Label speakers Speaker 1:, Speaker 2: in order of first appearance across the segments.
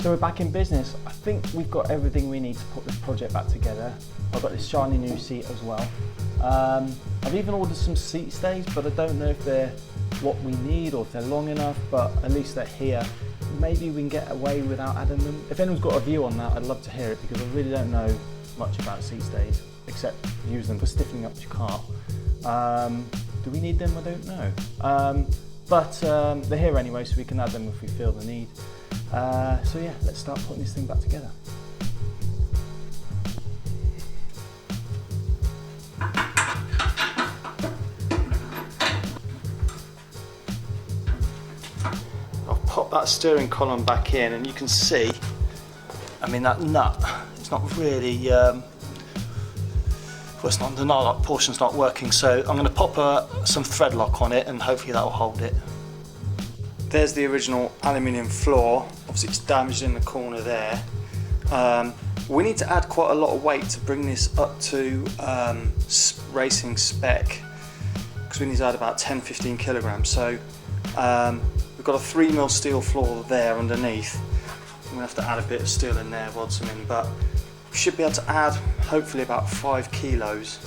Speaker 1: So we're back in business. I think we've got everything we need to put this project back together. I've got this shiny new seat as well. I've even ordered some seat stays, but I don't know if they're what we need or if they're long enough, but at least they're here. Maybe we can get away without adding them. If anyone's got a view on that, I'd love to hear it, because I really don't know much about seat stays, except use them for stiffening up your car. Do we need them? I don't know. But they're here anyway, so we can add them if we feel the need. So yeah, let's start putting this thing back together. I'll pop that steering column back in, and you can see, I mean, that nut, it's not really, well, it's not, the nut portion's not working, so I'm going to pop some thread lock on it, and hopefully that will hold it. There's the original aluminium floor. Obviously it's damaged in the corner there. We need to add quite a lot of weight to bring this up to racing spec, because we need to add about 10-15 kilograms. So we've got a 3mm steel floor there underneath. I'm going to have to add a bit of steel in there, weld some in, but we should be able to add hopefully about 5 kilos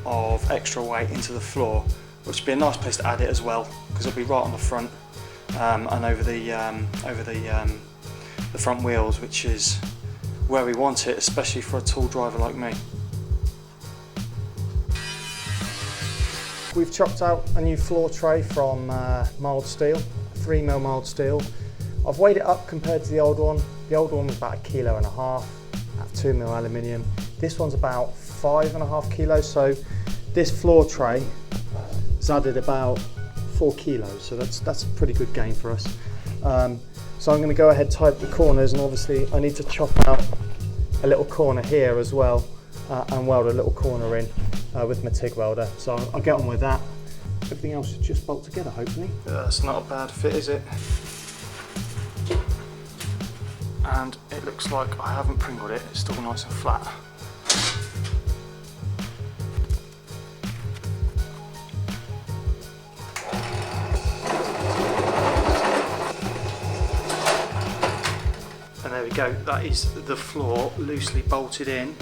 Speaker 1: of extra weight into the floor, which would be a nice place to add it as well, because it'll be right on the front. And over the front wheels, which is where we want it, especially for a tall driver like me. We've chopped out a new floor tray from mild steel, 3mm mild steel. I've weighed it up compared to the old one. The old one was about 1.5 kilos, at 2mm aluminium. This one's about 5.5 kilos, so this floor tray has added about 4 kilos, so that's a pretty good gain for us. So I'm going to go ahead, type the corners, and obviously I need to chop out a little corner here as well, and weld a little corner in with my TIG welder. So I'll get on with that. Everything else should just bolt together, hopefully. That's not a bad fit, is it? And it looks like I haven't pringled it, it's still nice and flat. And there we go, that is the floor loosely bolted in.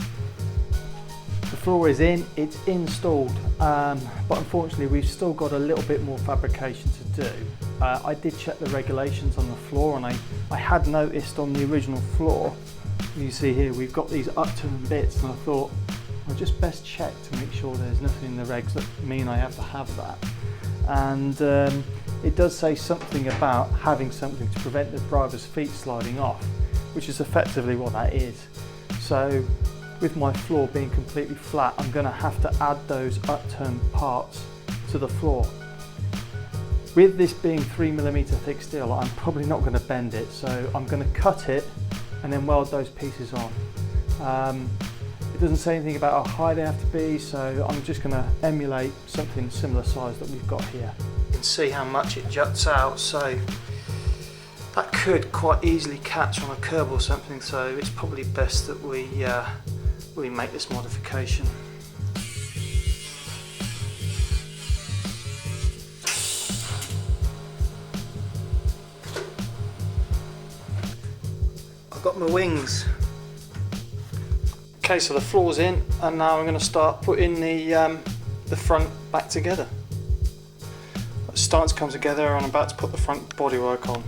Speaker 1: The floor is in, it's installed, but unfortunately we've still got a little bit more fabrication to do. I did check the regulations on the floor, and I had noticed on the original floor, you see here, we've got these upturned bits, and I thought I'll just best check to make sure there's nothing in the regs that mean I have to have that. And it does say something about having something to prevent the driver's feet sliding off, which is effectively what that is. So with my floor being completely flat, I'm going to have to add those upturned parts to the floor. With this being 3mm thick steel, I'm probably not going to bend it, so I'm going to cut it and then weld those pieces on. It doesn't say anything about how high they have to be, so I'm just going to emulate something similar size that we've got here. You can see how much it juts out, so that could quite easily catch on a curb or something, so it's probably best that we make this modification. I've got my wings. Okay, so the floor's in, and now I'm going to start putting the front back together. It's starting to come together, and I'm about to put the front bodywork on.